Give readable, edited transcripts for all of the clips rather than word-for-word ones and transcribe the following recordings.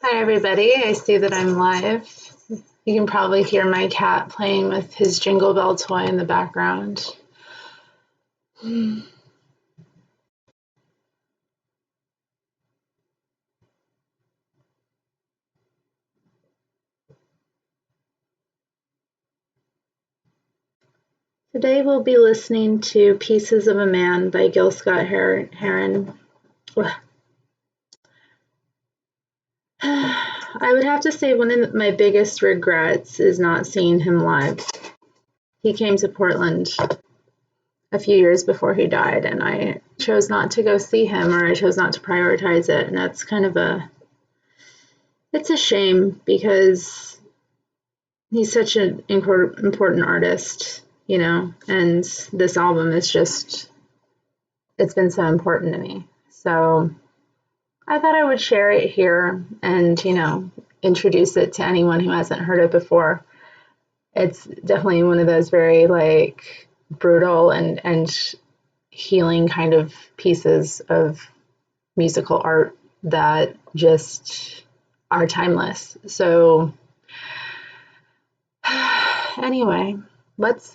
Hi, everybody. I see that I'm live. You can probably hear my cat playing with his Jingle Bell toy in the background. Today we'll be listening to Pieces of a Man by Scott-Heron. I would have to say one of my biggest regrets is not seeing him live. He came to Portland a few years before he died, and I chose not to go see him, or I chose not to prioritize it, and that's kind of it's a shame because he's such an important artist, you know, and this album is just, it's been so important to me. So I thought I would share it here and, you know, introduce it to anyone who hasn't heard it before. It's definitely one of those very like brutal and healing kind of pieces of musical art that just are timeless. So anyway, let's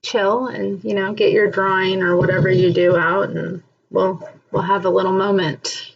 chill and, you know, get your drawing or whatever you do out, and we'll have a little moment.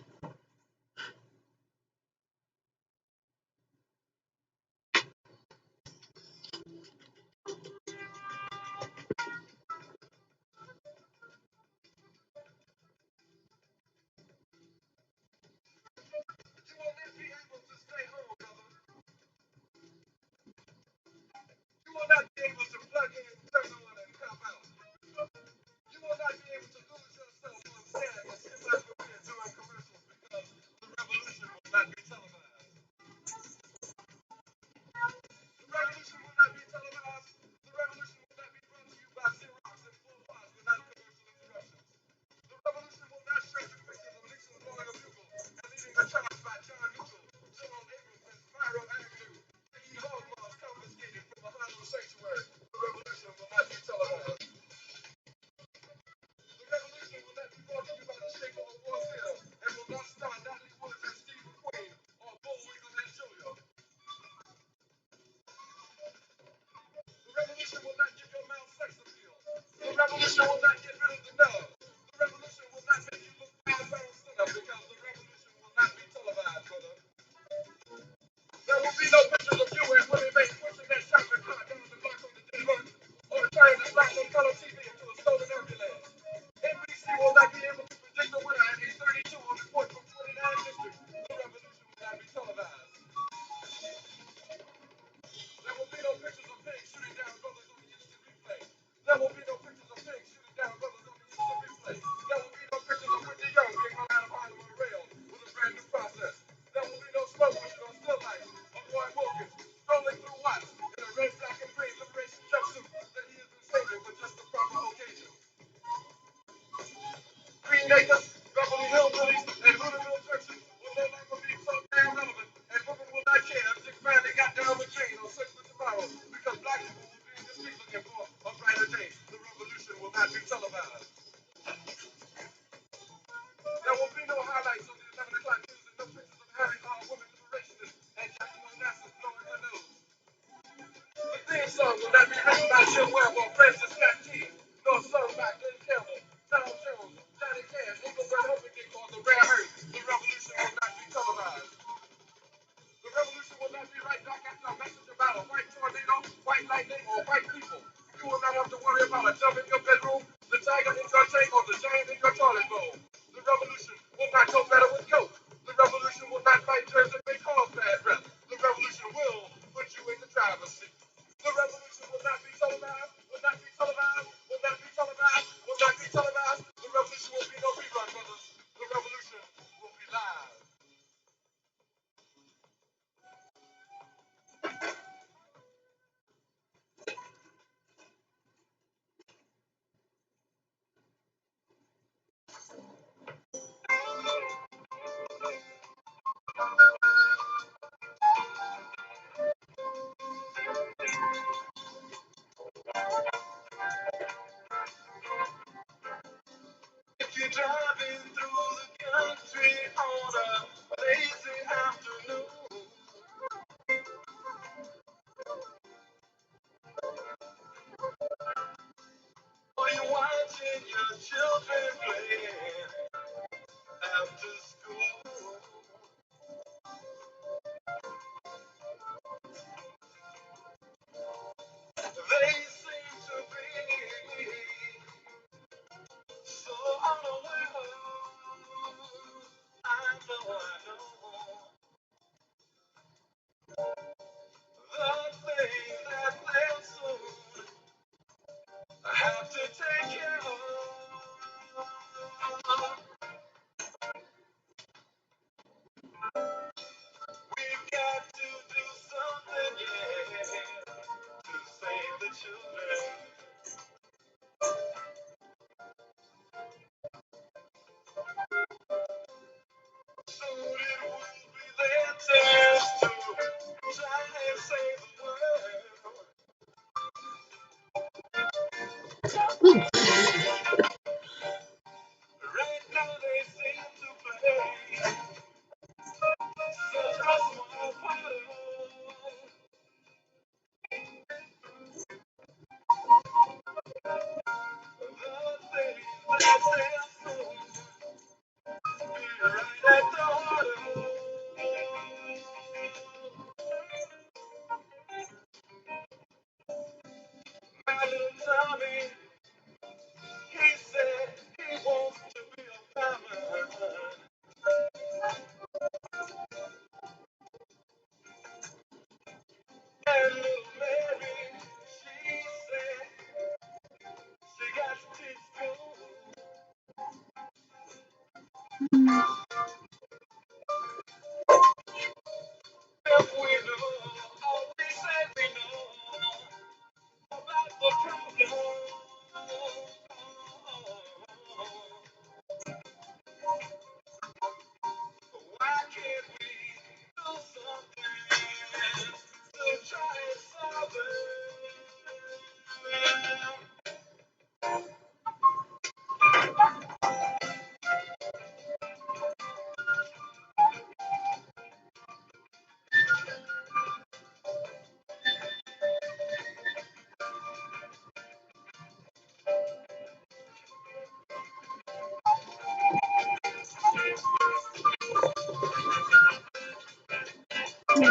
We've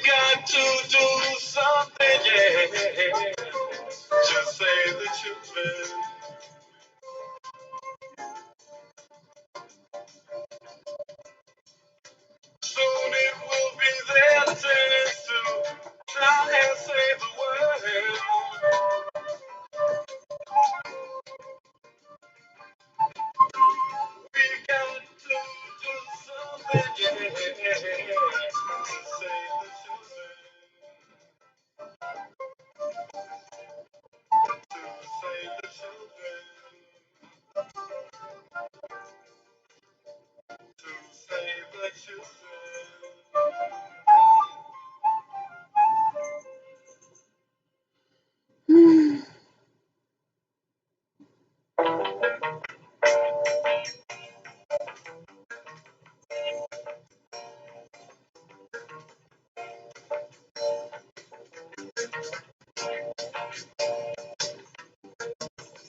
got to do something, yeah, to save the children. Soon it will be their chance to try and save the world. We've got to do something, yeah, to save the children. To save the children. To save the children.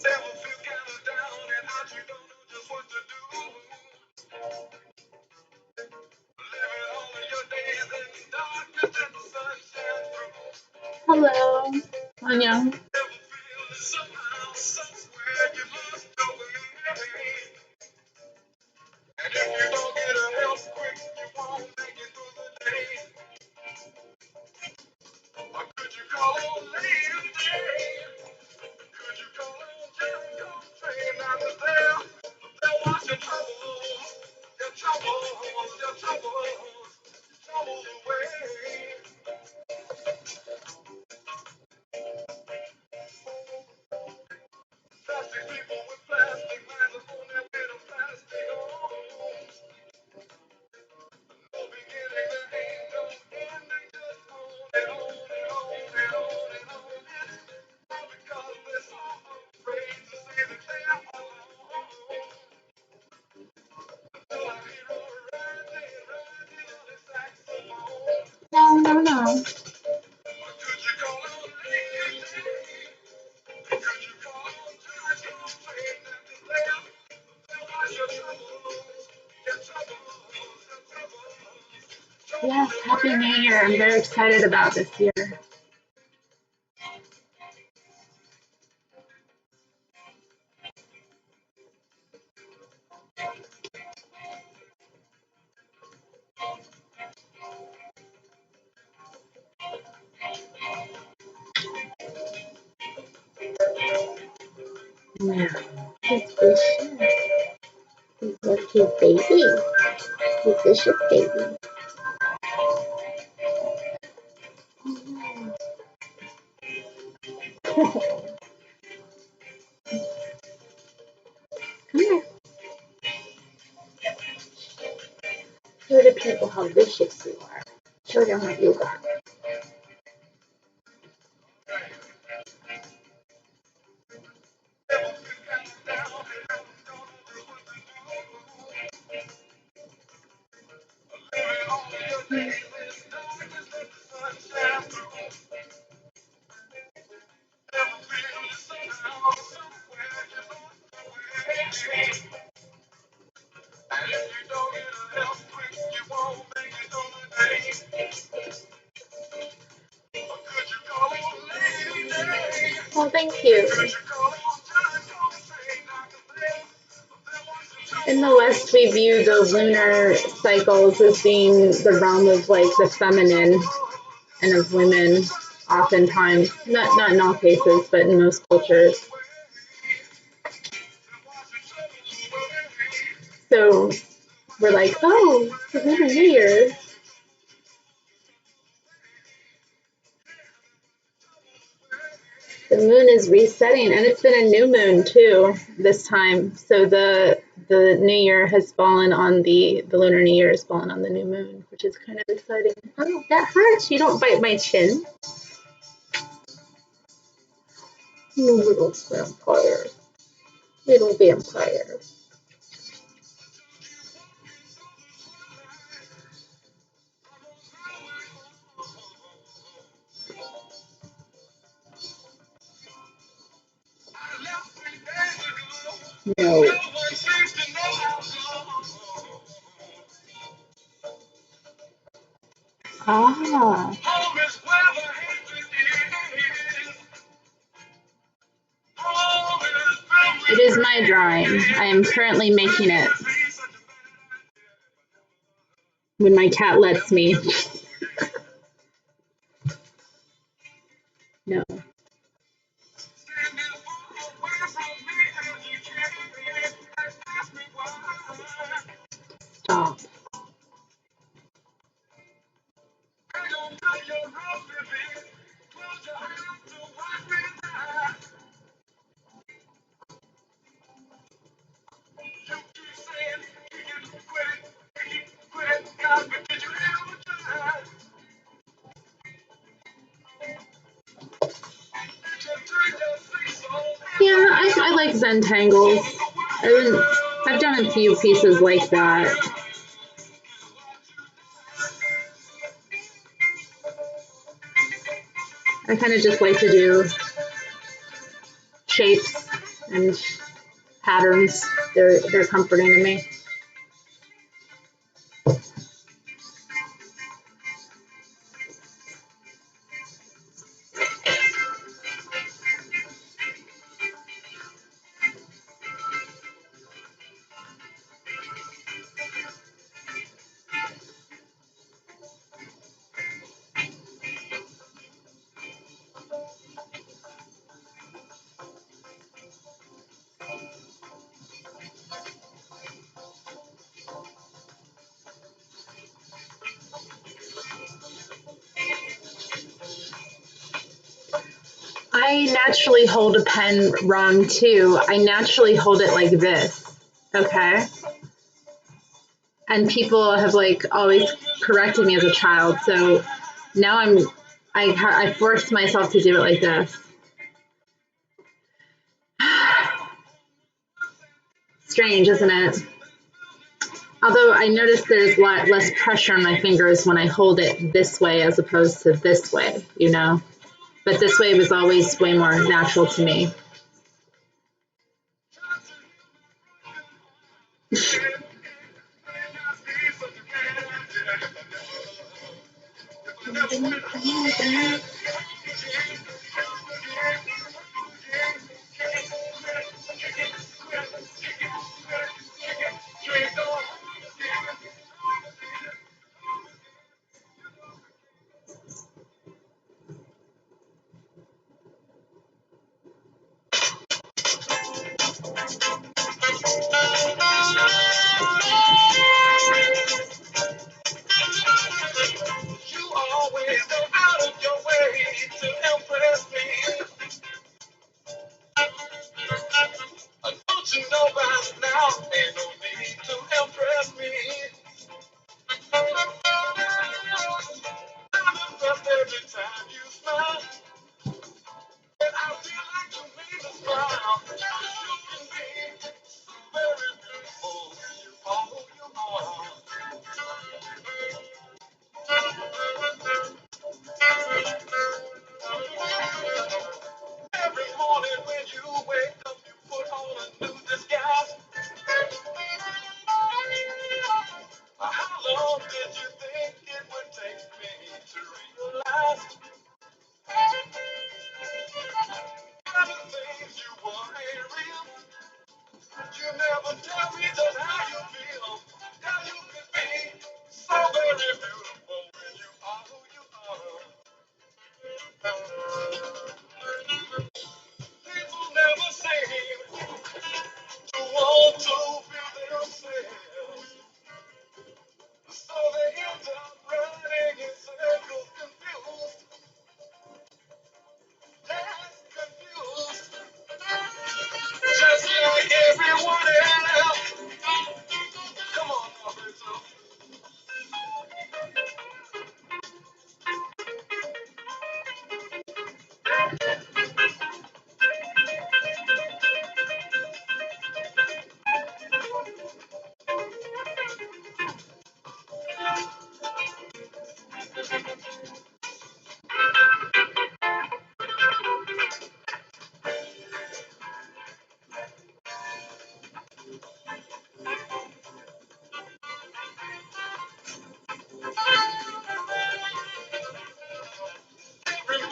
Never feel kind of down and out, you don't know just what to do. Living all of your days in darkness and the sun shines through. Hello, Anya. Never feel that somehow, somewhere you must go away. And if you don't get a help quick, you won't make it through the day. Or could you call on later day? Could you call on Jericho train? I was there. They'll wash your troubles, your troubles, your troubles, troubles away. Plastic people with plastic minds are on their way to plastic homes. No beginning, there ain't no end. They just on and on and on and on and on. It's all because they're so afraid to say that they are alone. Until I hear a rising, rising on the saxophone. No. Could you call on lady? Could you call on Jericho train that is there? They'll wash your troubles, your troubles, your troubles, Yes, troubles Happy New Year. I'm away. very excited about this year. Now, he's vicious. Look, his baby. He's vicious baby. Come here. Show the people how vicious you are. Show them what you got. Well, thank you. In the West, we view the lunar cycles as being the realm of like the feminine and of women, oftentimes. Not in all cases, but in most cultures. So we're like, oh, the Lunar New Year. The moon is resetting, and it's been a new moon too this time. So the the new year has fallen on the lunar new year has fallen on the new moon, which is kind of exciting. Oh, that hurts. You don't bite my chin. You little vampire. Little vampire. No. Ah. It is my drawing. I am currently making it. When my cat lets me. No. Stop. Yeah, I like Zentangles. I've done a few pieces like that. I kind of just like to do shapes and patterns. They're comforting to me. I naturally hold a pen wrong too. I naturally hold it like this, okay? And people have like always corrected me as a child, so now I forced myself to do it like this. Strange, isn't it? Although I notice there's a lot less pressure on my fingers when I hold it this way as opposed to this way, you know? But this way was always way more natural to me.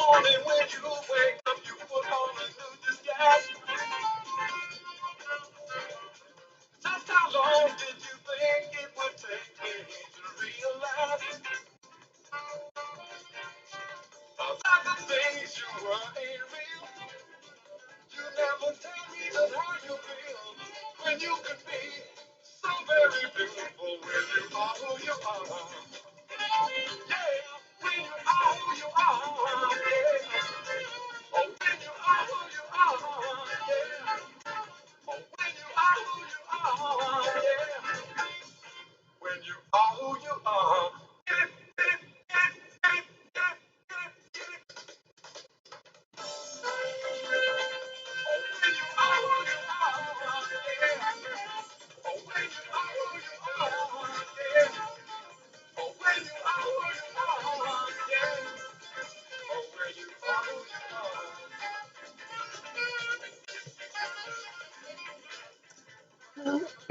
morning when you wake up, you put on a new disguise. Just how long did you think it would take me to realize that the things you were ain't real? You never tell me just how you feel when you could be so very beautiful when you are who you are. Yeah, when you are who you are. Yeah. Oh, when you are who you are. Yeah. Oh, when you are who you are. Yeah. When you are who you are. Get it, get it, get it, get it, get it, get it, get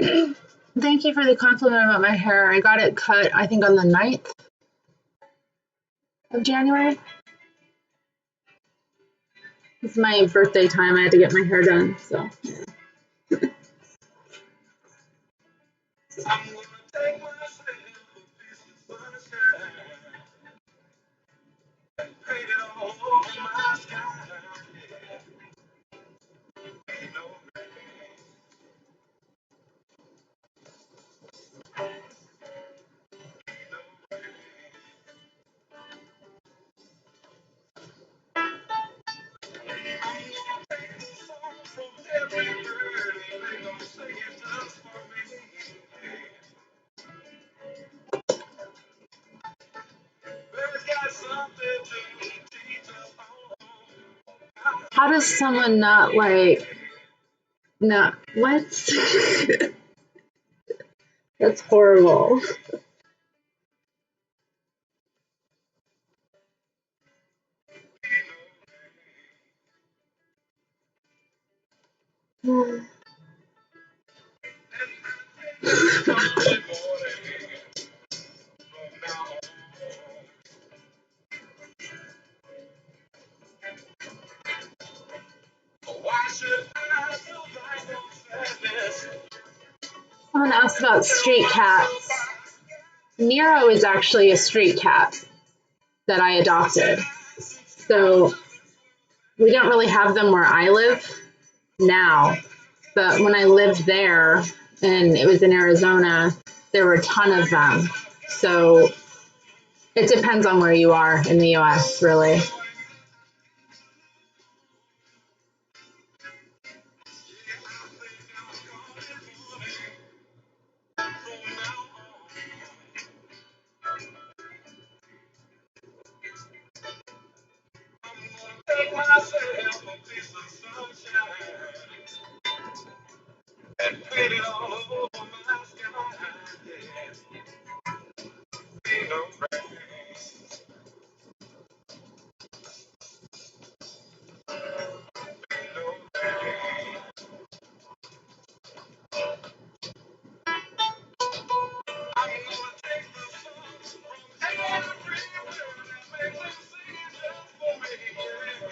it. Thank you for the compliment about my hair. I got it cut, I think, on the 9th of January. It's my birthday time. I had to get my hair done, so. I'm gonna take myself a piece of sunshine and paint it all over my sky. Ain't no rain, no rain. I'm gonna take the song from every bird and make them sing it just for me. Birds got something to teach us all. How does someone not like, no, what? That's horrible. Someone asked about street cats. Nero is actually a street cat that I adopted. So we don't really have them where I live now. But when I lived there, and it was in Arizona, there were a ton of them. So it depends on where you are in the US, really. Take myself a piece of sunshine and paint it all over my sky. Yeah. Ain't no rain, ain't no rain. I'm gonna take the sun from every word and make them sing it just for me. Yeah.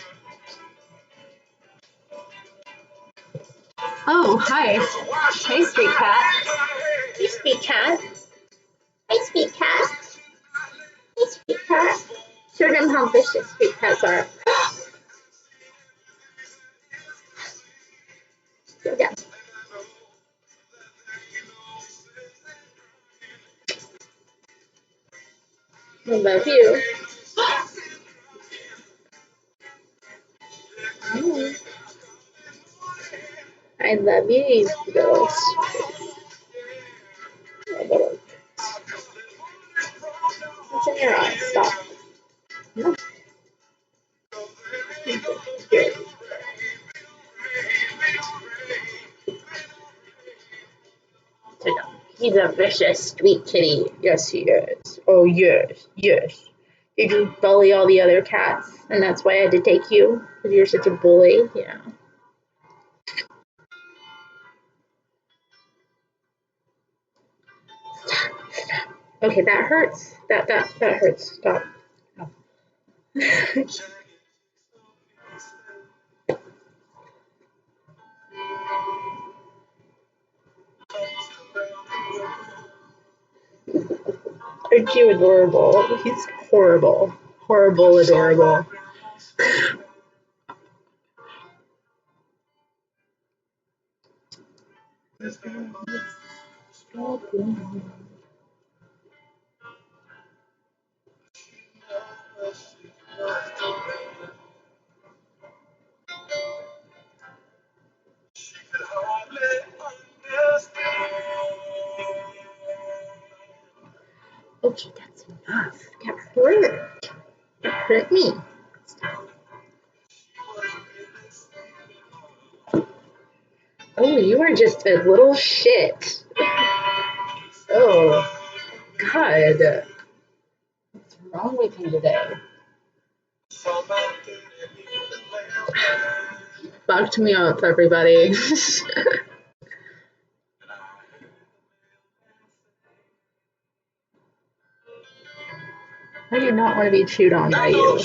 Oh, hi. So why Hey, should street I cat. lay my Hey, head? street cat. Hey, street cat. Hey, street cat. Show them how vicious street cats are. Show them. I love you. I love you, you little. What's in your eye? Stop. No. Good. He's a vicious, sweet kitty. Yes, he is. Oh, yes, yes. Did you bully all the other cats? And that's why I had to take you? Because you're such a bully? Yeah. Okay, that hurts. That hurts. Stop. Aren't you adorable? He's horrible. Horrible, adorable. Okay, that's enough. Get hurt. Get hurt me. Oh, you are just a little shit. Oh, God. What's wrong with you today? Fucked me up, everybody. I do not want to be chewed on by you.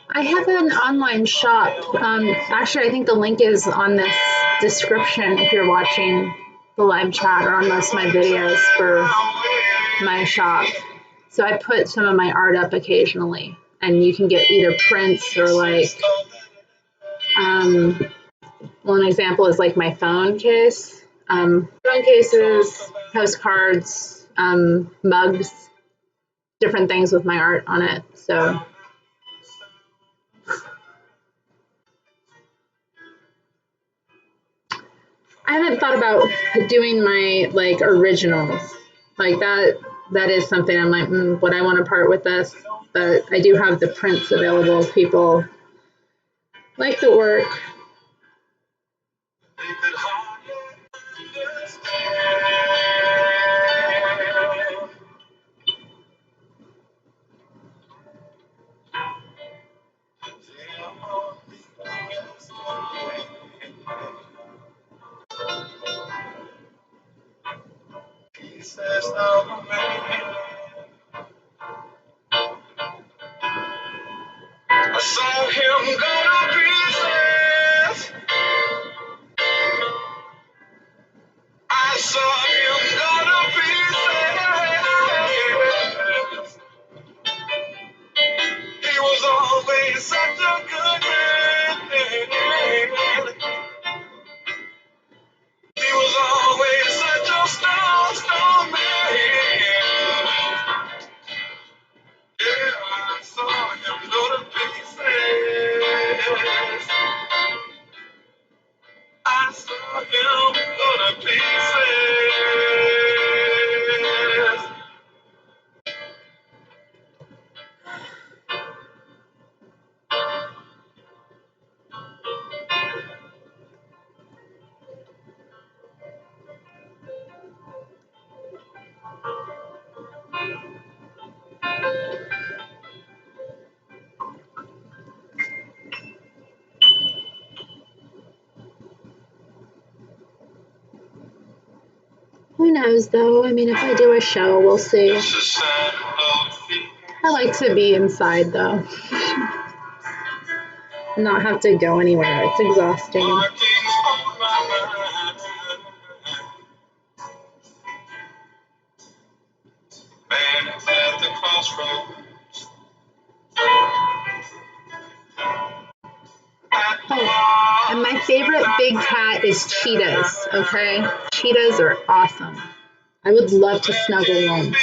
I have an online shop. Actually, I think the link is on this description if you're watching the live chat or on most of my videos for my shop. So I put some of my art up occasionally, and you can get either prints or like, well, an example is like my phone case, phone cases, postcards, mugs, different things with my art on it. So I haven't thought about doing my like originals like that. That is something I'm like, would I want to part with this? But I do have the prints available if people like the work. I saw him go to pieces. I saw him go to pieces. He was always such a good man. He was always such a strong man. Yeah, I saw him go to pieces. I saw him go to pieces. Who knows though? I mean, if I do a show, we'll see. I like to be inside though. Not have to go anywhere. It's exhausting. Oh, and my favorite big cat is cheetahs, okay? Cheetahs are awesome. I would love to snuggle one.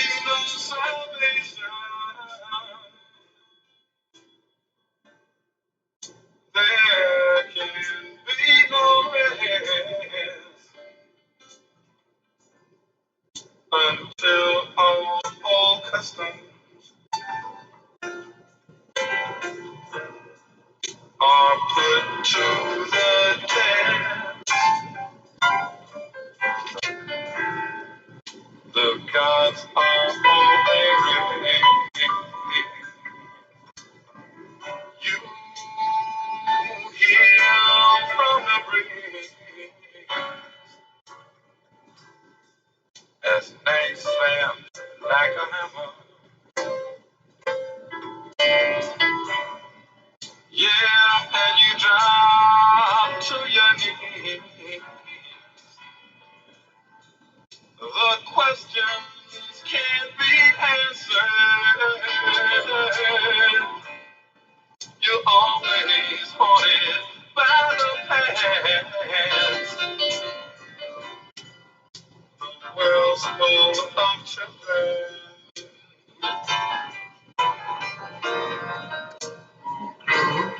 of children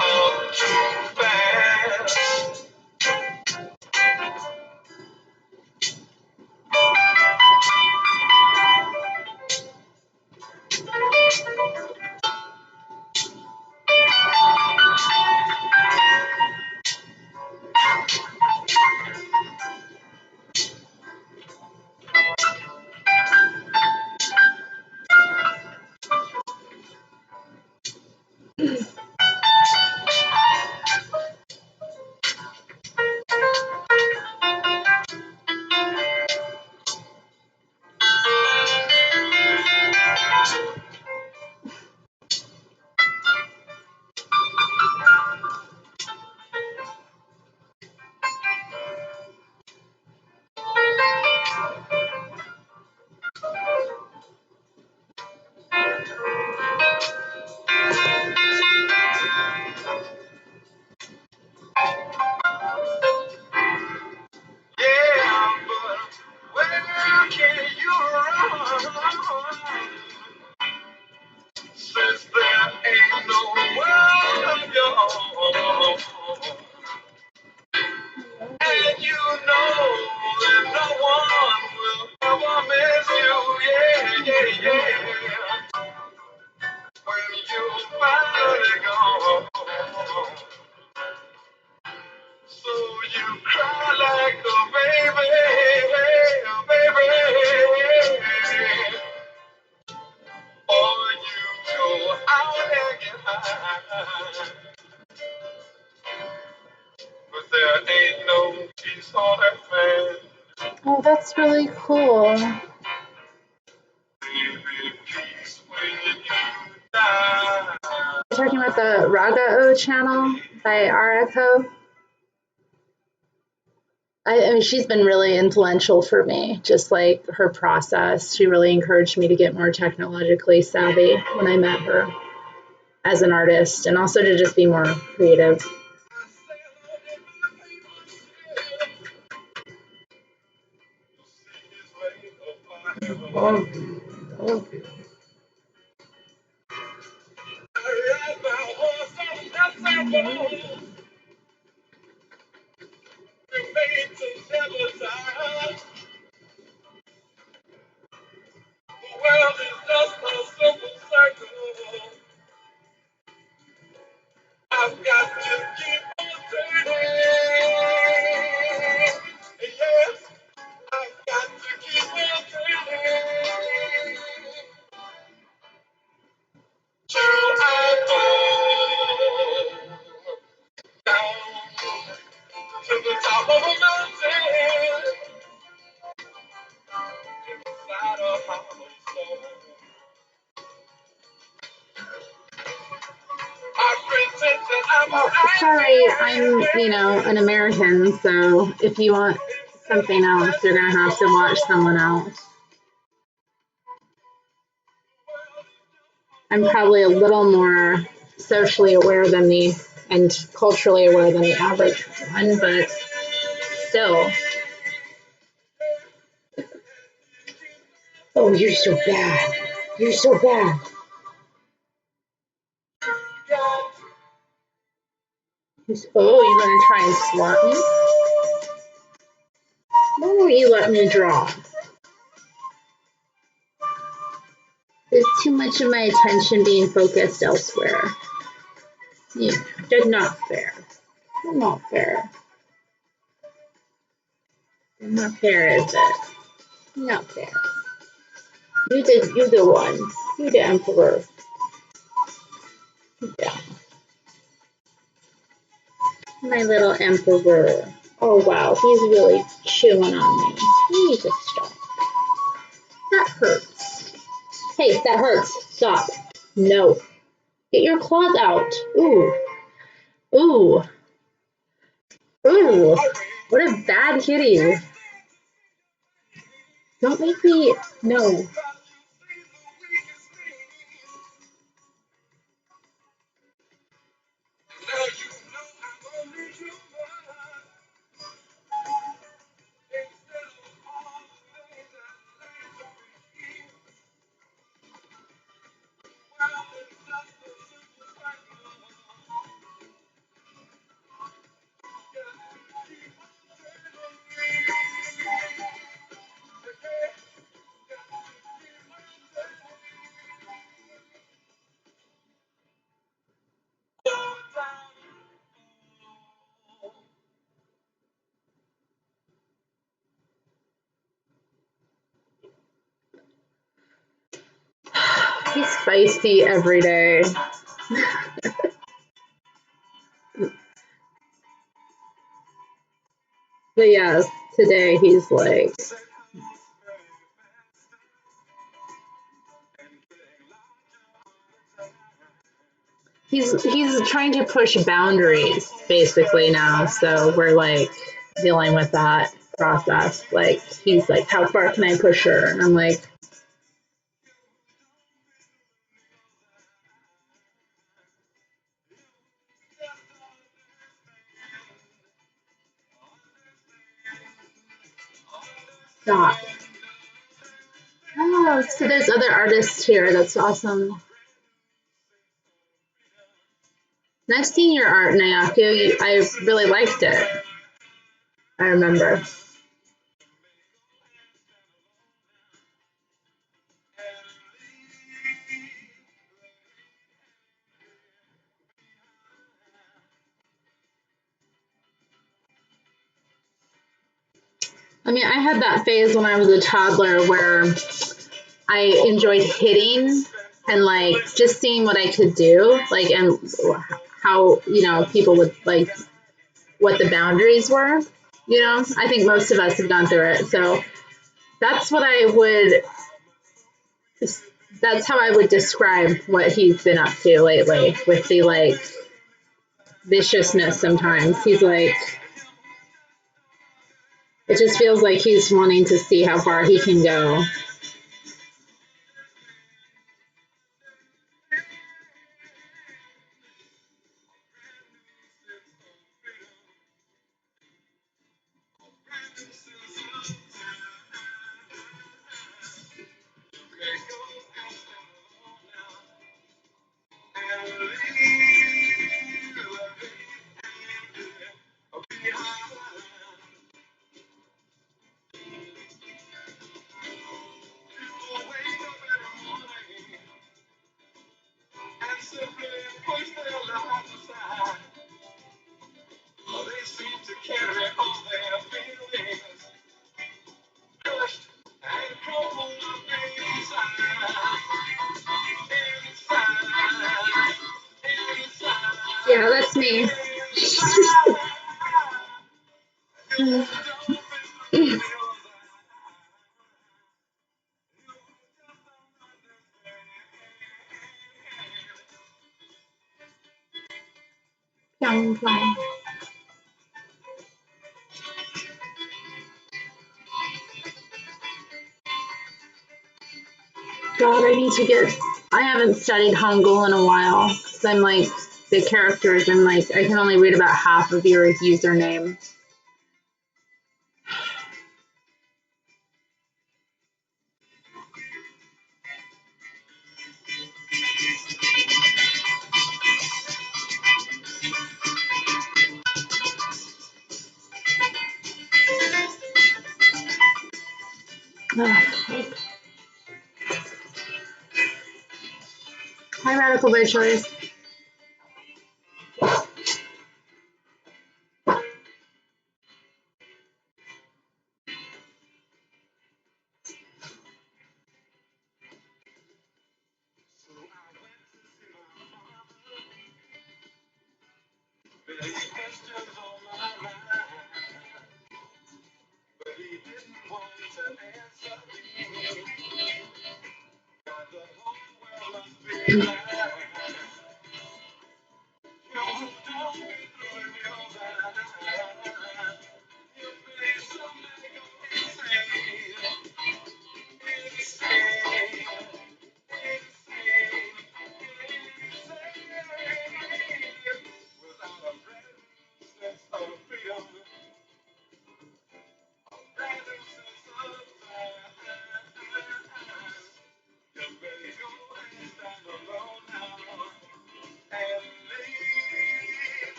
up too fast. Yeah, but where can you run? Since there ain't no world of your own. And you know that no one will ever miss you. Yeah, yeah, yeah. When you finally gone. So you cry like a baby. Or you go out and get high. But there ain't no peace on earth, man. Oh, that's really cool. Baby, peace when you die. You're talking about the Raga O channel by Arako? I mean, she's been really influential for me, just like her process. She really encouraged me to get more technologically savvy when I met her as an artist, and also to just be more creative. Oh, oh. The world is just a simple circle. I've got to keep on turning. Yes, I've got to keep on turning. Till I fall down to the top of a mountain inside a hollow soul. Well, sorry, I'm, an American, so if you want something else, you're going to have to watch someone else. I'm probably a little more socially aware than and culturally aware than the average one, but still. Oh, you're so bad. You're so bad. Oh, you're going to try and swat me? Why won't you let me draw? There's too much of my attention being focused elsewhere. Yeah, that's not fair. Not fair. Not fair, is it? Not fair. You're the one. You're the emperor. Yeah. My little emperor. Oh wow, he's really chewing on me. You need to stop. That hurts. Hey, that hurts. Stop. No. Get your claws out. Ooh. Ooh. Ooh. What a bad kitty. Don't make me. No. He's feisty every day. But yeah, today he's like, he's trying to push boundaries basically now. So we're like dealing with that process. Like he's like, how far can I push her? And I'm like, stop. Oh, so there's other artists here. That's awesome. And I've seen your art, Nayaku. I really liked it. I remember. I mean, I had that phase when I was a toddler where I enjoyed hitting and like just seeing what I could do, like, and how, people would like what the boundaries were. I think most of us have gone through it. So that's what that's how I would describe what he's been up to lately with the like viciousness sometimes. He's like, it just feels like he's wanting to see how far he can go. Yeah, that's me. God, I haven't studied Hangul in a while because I'm like, the characters, and like, I can only read about half of your username. Hi, Radical by Choice.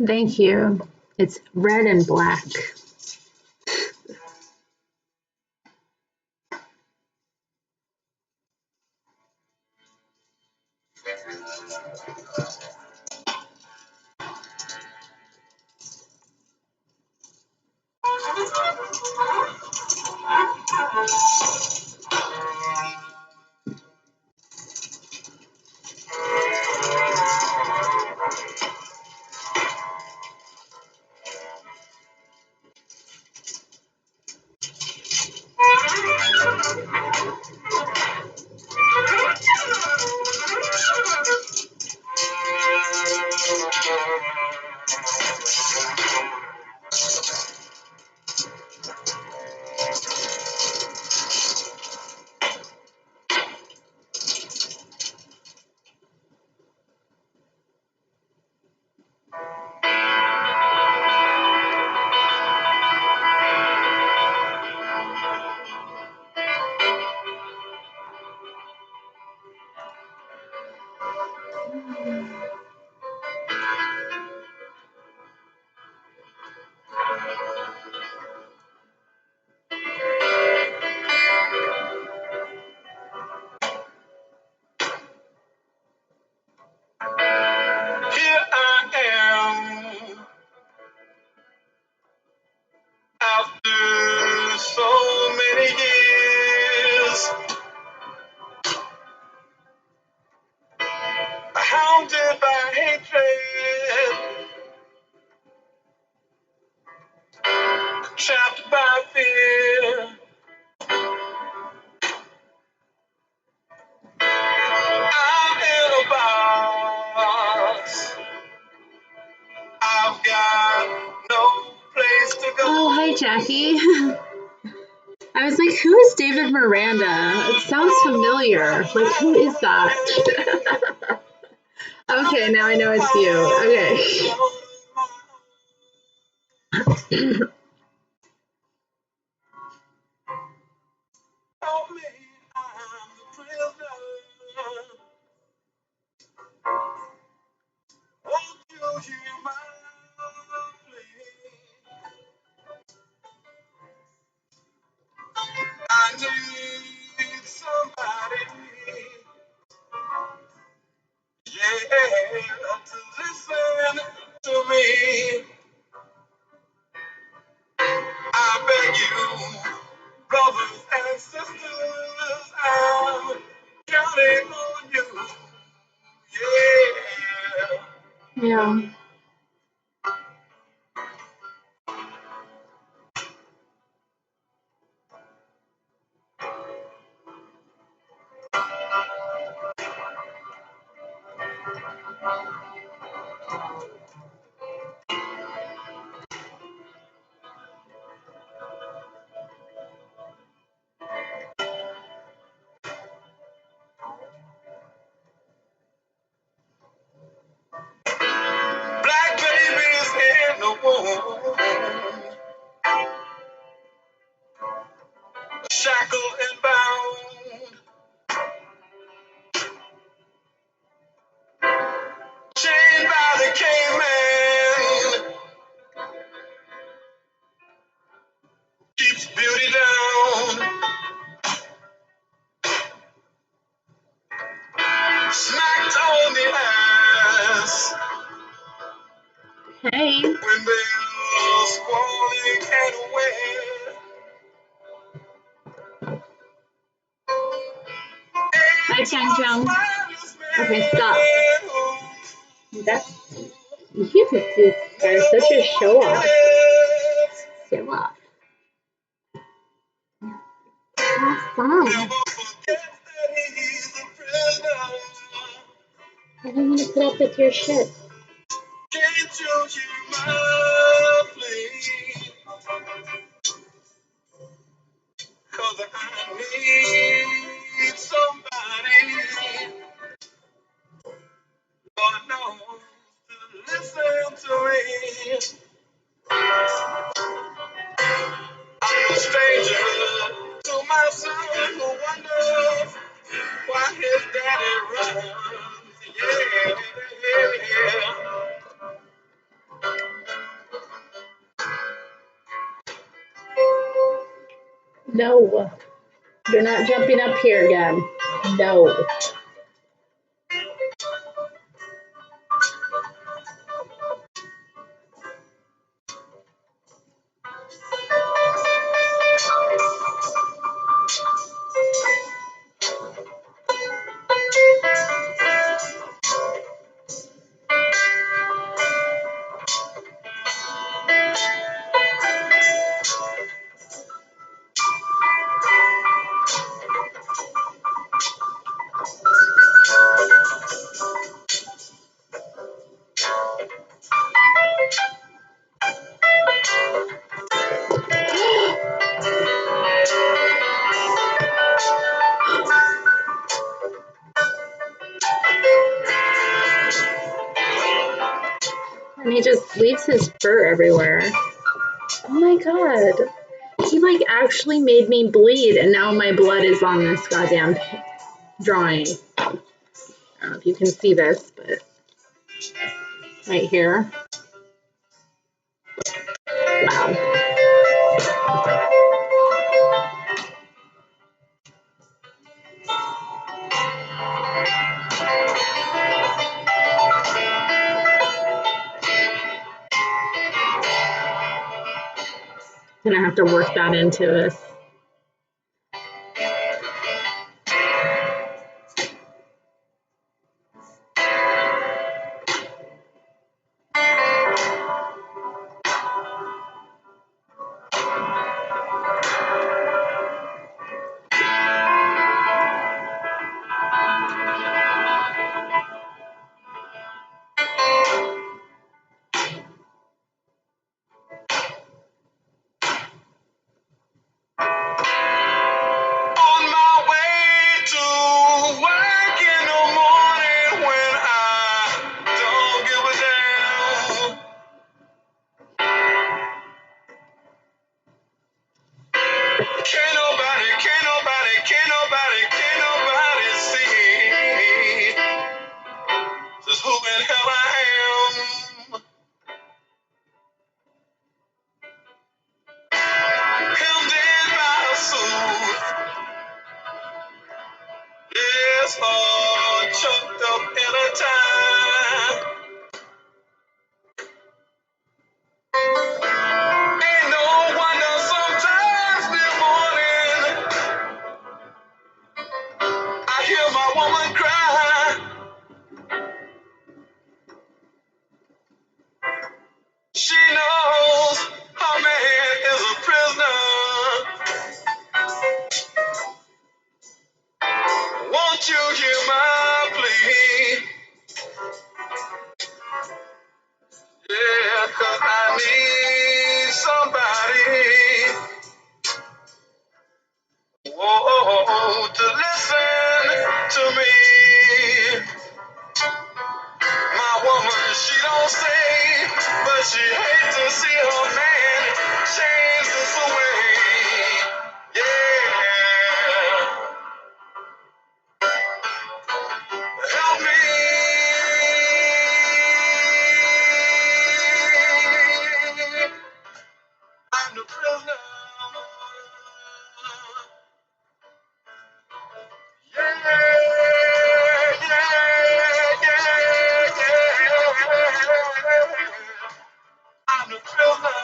Thank you. It's red and black. trapped by fear. I'm in a box. I've got no place to go. Oh, hi, Jackie. I was like, who is David Miranda? It sounds familiar. Like, who is that? Okay, now I know it's you. Okay. Help me, I'm the prisoner. Won't you hear my plea? I need somebody, yeah, to listen to me. I beg you, brothers and sisters, I'm counting on you, yeah. Yeah. Black babies in the womb, shackled and bound, chained by the caveman, keeps beauty down, smacked on the ass Hey. when they're squalling and wet. Hi, Chang Chang. Okay, stop. That's you are such a show off. Show off. Awesome. Never forget that he's a prisoner. I don't want to put up with your shit. Can't you hear my plea? 'Cause I need somebody, Lord knows, to listen to me. I'm a stranger to my son who wonders why his daddy runs. Yeah, yeah. No. You're not jumping up here again. No. And he just leaves his fur everywhere. Oh my god. He like actually made me bleed and now my blood is on this goddamn drawing. I don't know if you can see this, but right here. Wow. Gonna have to work that into this. Can't nobody see just who in hell I am. Hemmed in by a suit, yes, Lord, choked up in a tie. Ain't no wonder sometimes in the morning I hear my woman cry. She knows her man is a prisoner. Won't you hear my plea? Yeah, 'cause I need somebody, whoa, to listen to me. My woman, she don't say, but she hates to see her man change this away. Yeah, help me. I'm the prisoner. Yeah, yeah, yeah, yeah. I'm the prisoner.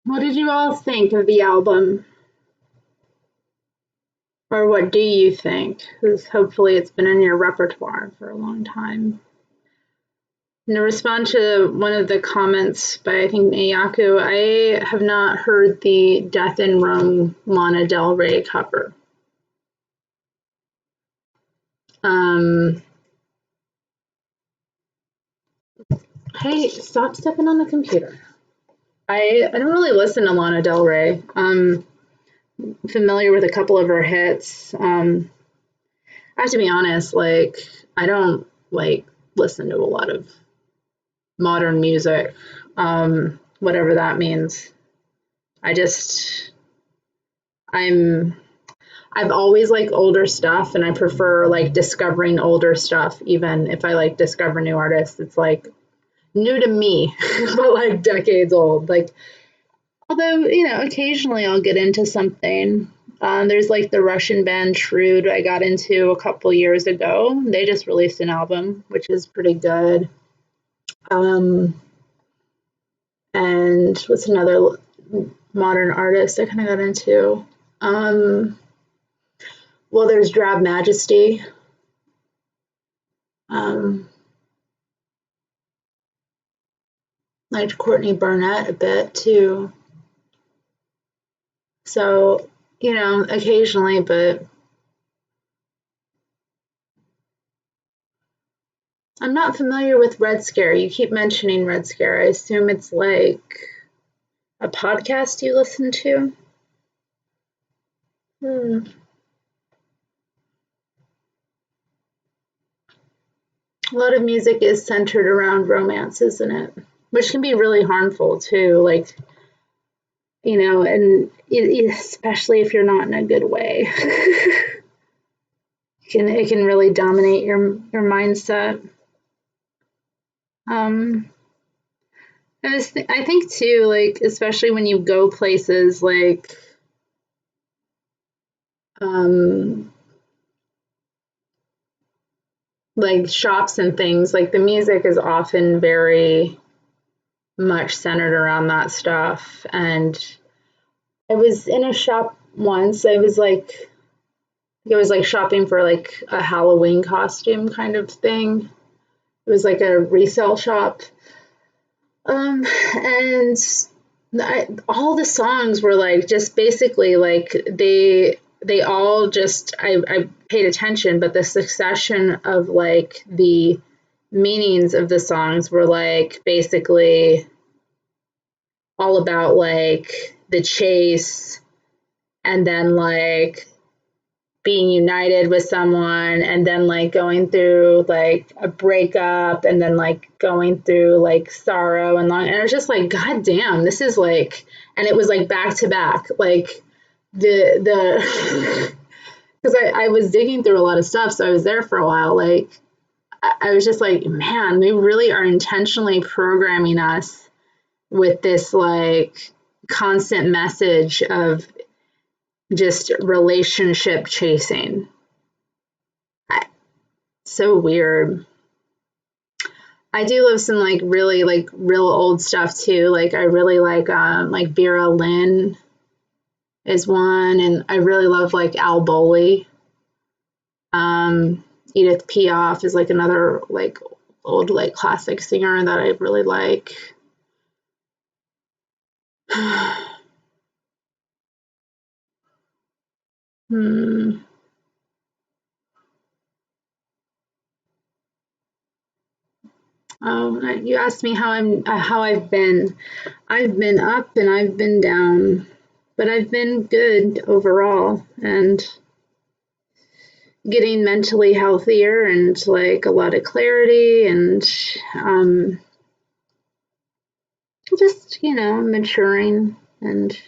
What did you all think of the album? Or what do you think? Because hopefully it's been in your repertoire for a long time. In response to one of the comments by, I think, Miyaku, I have not heard the Death in Rome Lana Del Rey cover. Hey, stop stepping on the computer. I don't really listen to Lana Del Rey. I'm familiar with a couple of her hits. I have to be honest, like, I don't like listen to a lot of modern music, whatever that means. I've always liked older stuff, and I prefer like discovering older stuff. Even if I like discover new artists, it's like new to me, but like decades old. Like, although, occasionally I'll get into something. There's like the Russian band Shrewd I got into a couple years ago. They just released an album, which is pretty good. And what's another modern artist I kind of got into? Well, there's Drab Majesty. Liked Courtney Barnett a bit too. So, occasionally, but I'm not familiar with Red Scare. You keep mentioning Red Scare. I assume it's like a podcast you listen to? A lot of music is centered around romance, isn't it? Which can be really harmful too. Like, and especially if you're not in a good way. It can really dominate your mindset. I think too, like, especially when you go places like shops and things, like the music is often very much centered around that stuff. And I was in a shop once. I was like shopping for like a Halloween costume kind of thing. It was like a resale shop. And all the songs were like just basically like they they all just, I paid attention, but the succession of like the meanings of the songs were like basically all about like the chase, and then like being united with someone, and then like going through like a breakup, and then like going through like sorrow and long, and it was just like, god damn, this is like, and it was like back to back, like the because I was digging through a lot of stuff, so I was there for a while. Like I was just like, man, they really are intentionally programming us with this like constant message of just relationship chasing. So weird. I do love some like really like real old stuff too. Like I really like Vera Lynn is one, and I really love like Al Bowley. Edith Piaf is like another like old like classic singer that I really like. hmm. Oh, you asked me how I've been. I've been up and I've been down, but I've been good overall, and getting mentally healthier and like a lot of clarity, and just maturing and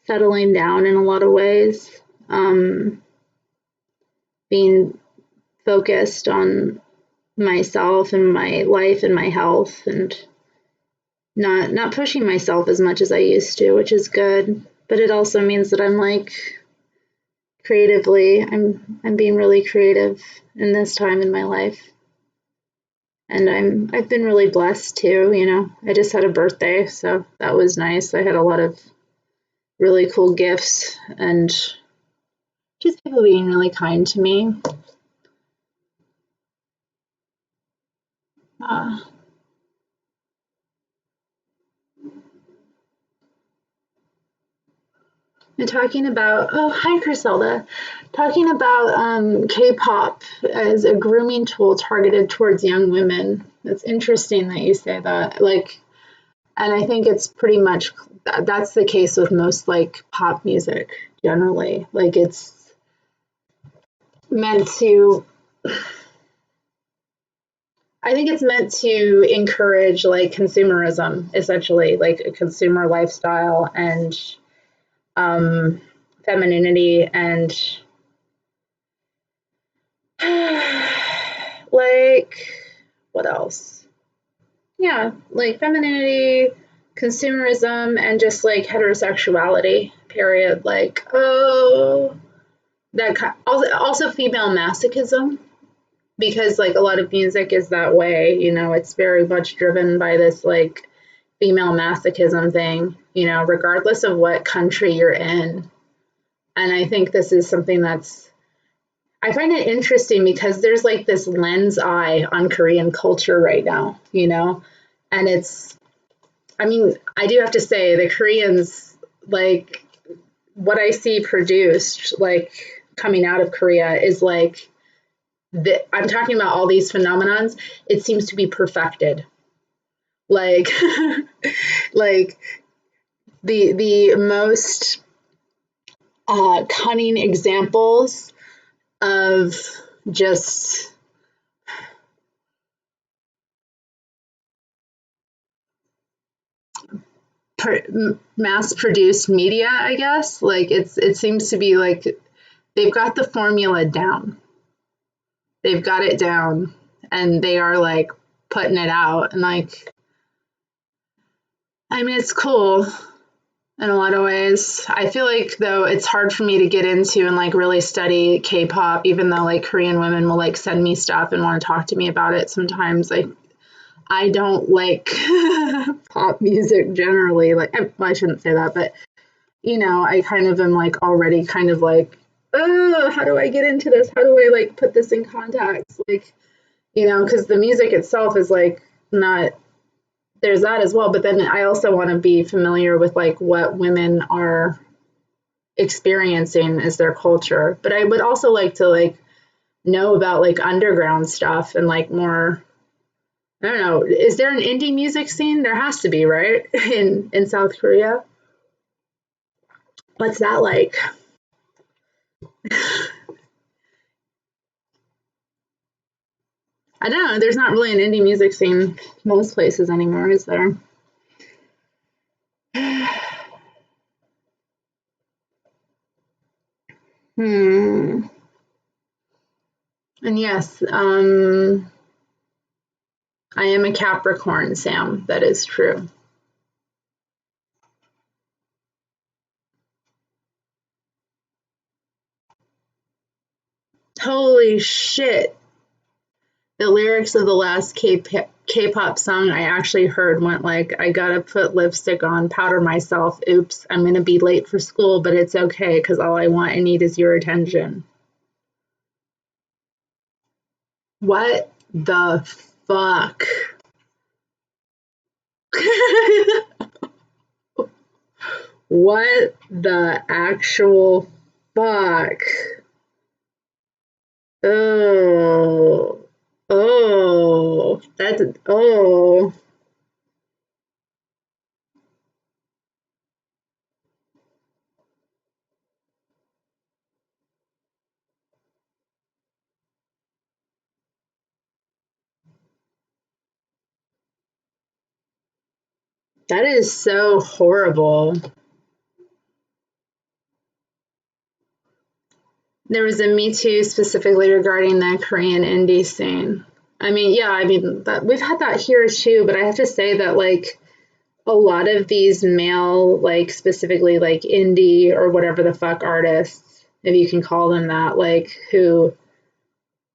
settling down in a lot of ways. Being focused on myself and my life and my health, and not pushing myself as much as I used to, which is good. But it also means that I'm like creatively, I'm being really creative in this time in my life. And I've been really blessed too. I just had a birthday, so that was nice. I had a lot of really cool gifts and just people being really kind to me. And talking about, oh, hi, Griselda. Talking about K-pop as a grooming tool targeted towards young women. It's interesting that you say that. Like, and I think it's pretty much, that's the case with most like pop music generally. Like it's meant to, I think it's meant to encourage like consumerism, essentially, like a consumer lifestyle and femininity and like what else? Yeah, like femininity, consumerism, and just like heterosexuality. Period. Like that also female masochism, because like a lot of music is that way. It's very much driven by this like female masochism thing. Regardless of what country you're in. And I think this is something I find it interesting because there's like this lens eye on Korean culture right now, and I do have to say the Koreans, like what I see produced, like coming out of Korea is like, I'm talking about all these phenomenons, it seems to be perfected. Like, like the most cunning examples of just mass produced media, I guess. Like it seems to be like they've got the formula down. They've got it down, and they are like putting it out, and like it's cool in a lot of ways. I feel like though it's hard for me to get into and like really study K-pop, even though like Korean women will like send me stuff and want to talk to me about it sometimes. Like I don't like pop music generally. Like, I shouldn't say that, but I kind of am like already kind of like, oh, how do I get into this? How do I like put this in context? Like, because the music itself is like not, there's that as well. But then I also want to be familiar with like what women are experiencing is their culture. But I would also like to like know about like underground stuff and like more. I don't know. Is there an indie music scene? There has to be, right? In South Korea. What's that like? I don't know. There's not really an indie music scene most places anymore, is there? Hmm. And yes, I am a Capricorn, Sam. That is true. Holy shit. The lyrics of the last K-pop song I actually heard went like, I gotta put lipstick on, powder myself, oops, I'm gonna be late for school, but it's okay, because all I want and need is your attention. What the fuck? What the actual fuck? Oh, oh, that is so horrible. There was a Me Too specifically regarding the Korean indie scene. I mean, yeah, I mean, we've had that here too, but I have to say that, like, a lot of these male, like, specifically, like, indie or whatever the fuck artists, if you can call them that, like, who,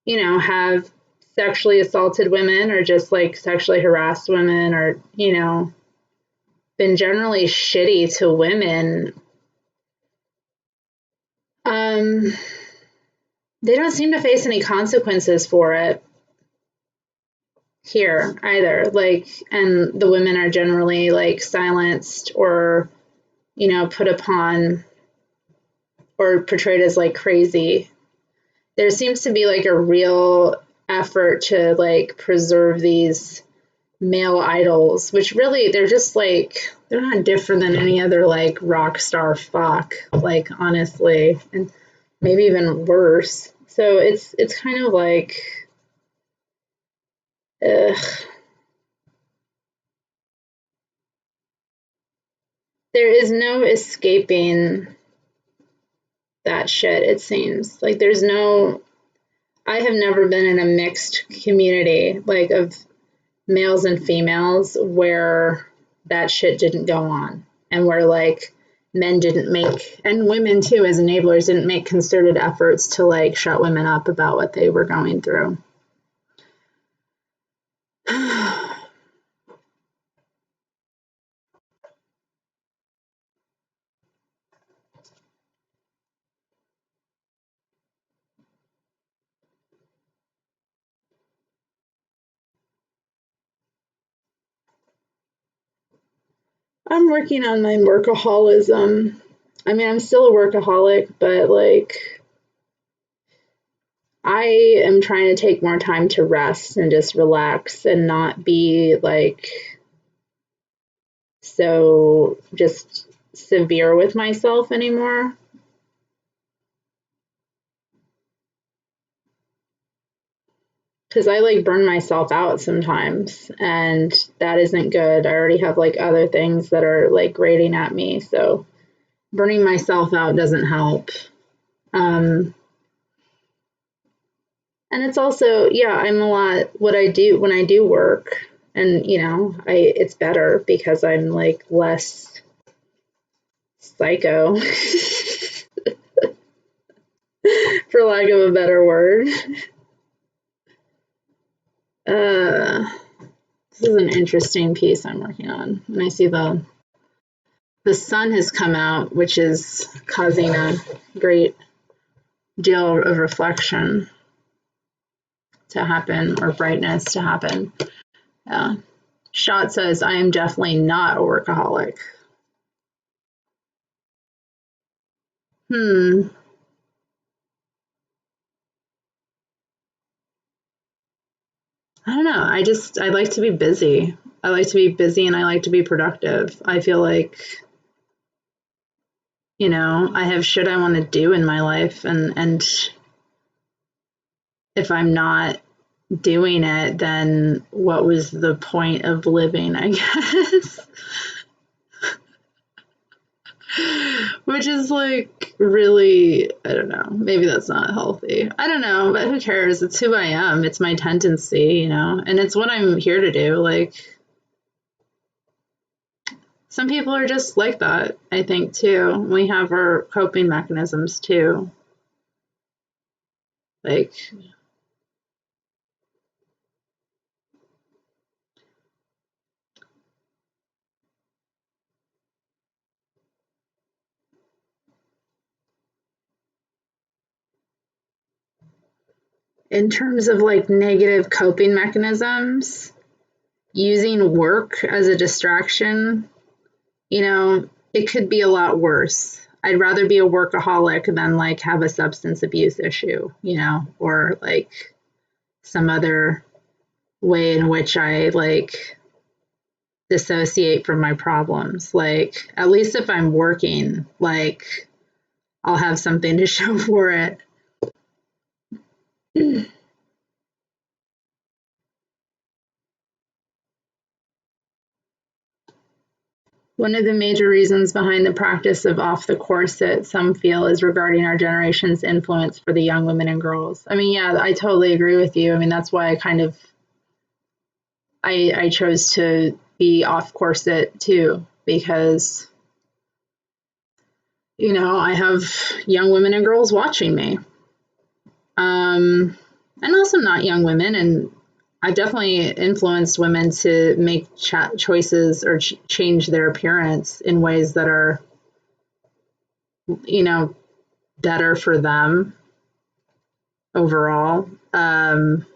you know, have sexually assaulted women or just, like, sexually harassed women or, you know, been generally shitty to women. They don't seem to face any consequences for it here either. Like, and the women are generally like silenced or, you know, put upon or portrayed as like crazy. There seems to be like a real effort to like preserve these male idols, which really they're just like they're not different than any other like rock star fuck, like honestly, and maybe even worse. So it's kind of like ugh. There is no escaping that shit, it seems. Like there's no I have never been in a mixed community like of males and females where that shit didn't go on and where like men didn't make and women too as enablers didn't make concerted efforts to like shut women up about what they were going through. I'm working on my workaholism. I mean, I'm still a workaholic, but like I am trying to take more time to rest and just relax and not be like so just severe with myself anymore. Because I like burn myself out sometimes and that isn't good. I already have like other things that are like grating at me. So burning myself out doesn't help. And it's also, yeah, I'm a lot what I do when I do work and you know, it's better because I'm like less psycho for lack of a better word. This is an interesting piece I'm working on. And I see the sun has come out, which is causing a great deal of reflection to happen or brightness to happen. Yeah. Shot says, I am definitely not a workaholic. Hmm. I don't know. I like to be busy. I like to be busy and I like to be productive. I feel like, I have shit I want to do in my life, and if I'm not doing it, then what was the point of living, I guess? Which is like really, I don't know, maybe that's not healthy. I don't know, but who cares? It's who I am. It's my tendency, and it's what I'm here to do. Like, some people are just like that, I think, too. We have our coping mechanisms, too. Like, in terms of like negative coping mechanisms, using work as a distraction, it could be a lot worse. I'd rather be a workaholic than like have a substance abuse issue, or like some other way in which I like dissociate from my problems. Like, at least if I'm working, like, I'll have something to show for it. One of the major reasons behind the practice of off the corset, some feel, is regarding our generation's influence for the young women and girls. I mean, yeah, I totally agree with you. I mean, that's why I chose to be off corset too, because, I have young women and girls watching me. And also not young women. And I've definitely influenced women to make choices or change their appearance in ways that are, better for them overall. But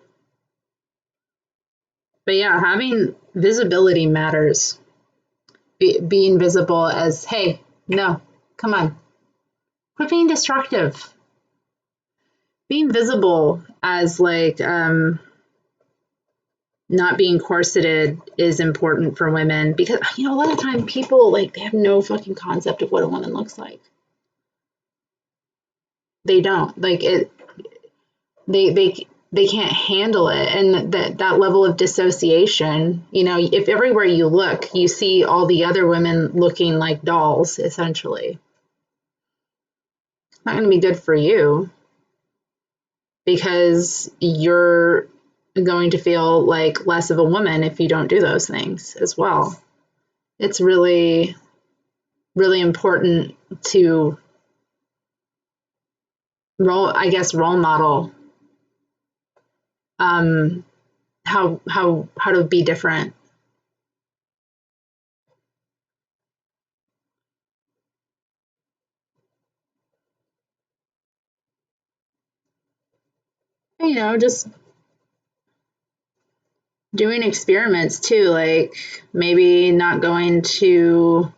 yeah, having visibility matters. Being visible as, hey, no, come on, quit being destructive. Being visible as like not being corseted is important for women, because a lot of time people like they have no fucking concept of what a woman looks like. They don't like it. They can't handle it, and that level of dissociation. If everywhere you look you see all the other women looking like dolls, essentially, it's not going to be good for you, because you're going to feel like less of a woman if you don't do those things as well. It's really, really important to role model how to be different. Just doing experiments too, like maybe not going to,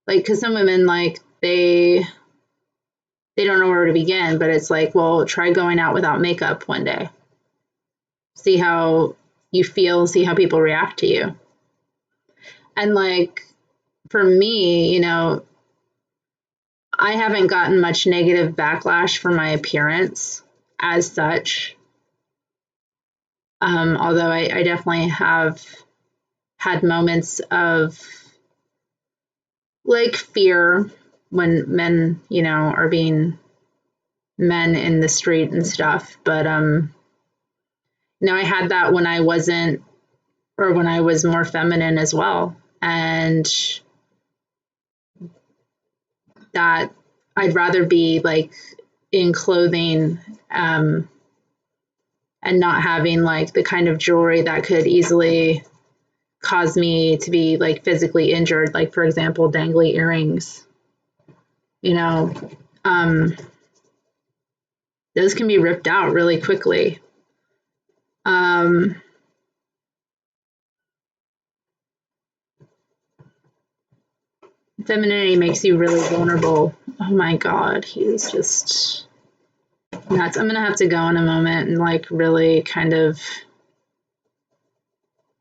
like, because some women, like, they don't know where to begin, but it's like, well, try going out without makeup one day, see how you feel, see how people react to you. And like, for me, I haven't gotten much negative backlash for my appearance as such. Although I definitely have had moments of like fear when men, are being men in the street and stuff. But I had that when I wasn't, or when I was more feminine as well. And that I'd rather be like in clothing and not having like the kind of jewelry that could easily cause me to be like physically injured, like for example dangly earrings. um those can be ripped out really quickly. Femininity makes you really vulnerable oh my God, he's just nuts. I'm gonna have to go in a moment and like really kind of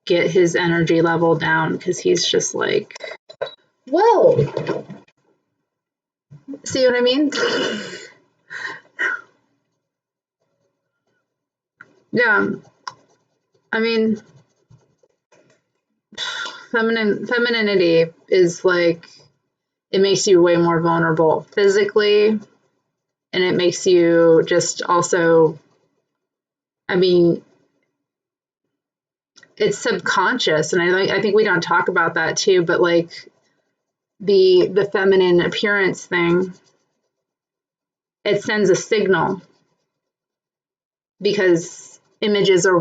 get his energy level down because he's just like, whoa. See what I mean? Yeah. I mean, femininity is like, it makes you way more vulnerable physically, and it makes you just also, I mean, it's subconscious, and I think we don't talk about that too, but like the feminine appearance thing, it sends a signal because images are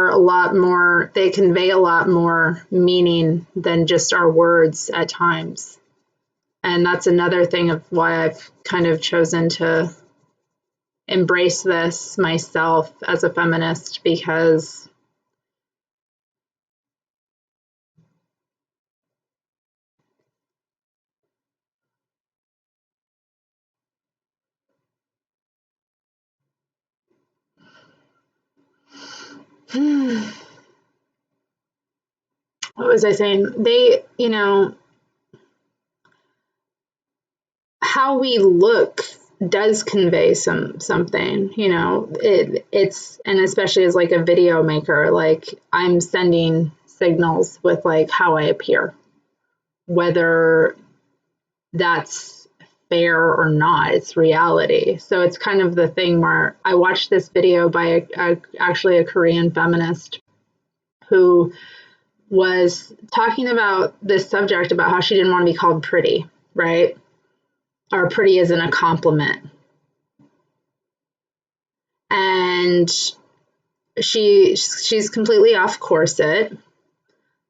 a lot more, they convey a lot more meaning than just our words at times. And that's another thing of why I've kind of chosen to embrace this myself as a feminist, because what was I saying? They, you know, how we look does convey something, you know, it's, and especially as like a video maker, like I'm sending signals with like how I appear, whether that's fair or not, it's reality. So it's kind of the thing where I watched this video by actually a Korean feminist who was talking about this subject about how she didn't want to be called pretty, right? Or pretty isn't a compliment. And she's completely off corset,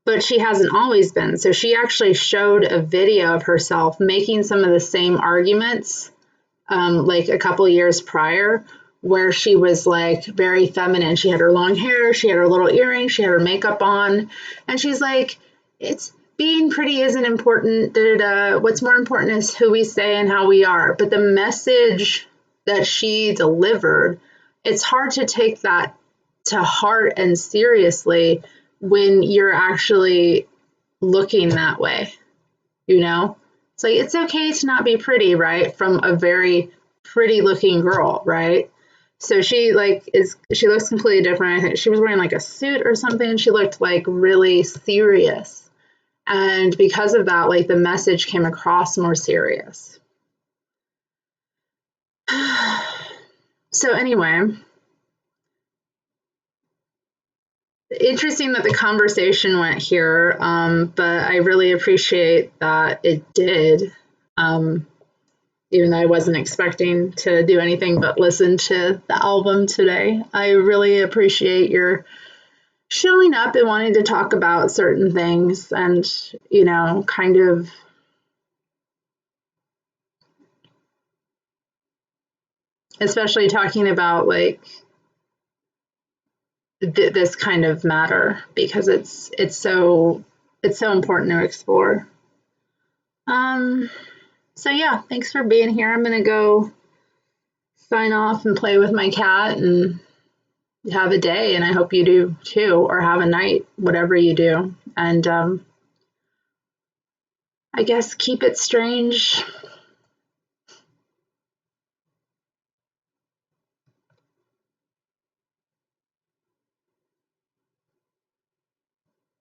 but she hasn't always been. So she actually showed a video of herself making some of the same arguments like a couple years prior, where she was like very feminine. She had her long hair, she had her little earrings, she had her makeup on, and she's like, it's being pretty isn't important. What's more important is who we say and how we are. But the message that she delivered, it's hard to take that to heart and seriously when you're actually looking that way, you know? It's like, it's okay to not be pretty, right? From a very pretty looking girl, right? So she looks completely different. I think she was wearing like a suit or something. She looked like really serious. And because of that, like the message came across more serious. So anyway, interesting that the conversation went here, but I really appreciate that it did. Even though I wasn't expecting to do anything but listen to the album today. I really appreciate your showing up and wanting to talk about certain things and, you know, kind of especially talking about like this kind of matter, because it's so important to explore. So yeah, thanks for being here. I'm gonna go sign off and play with my cat and have a day, and I hope you do too, or have a night, whatever you do. And I guess keep it strange.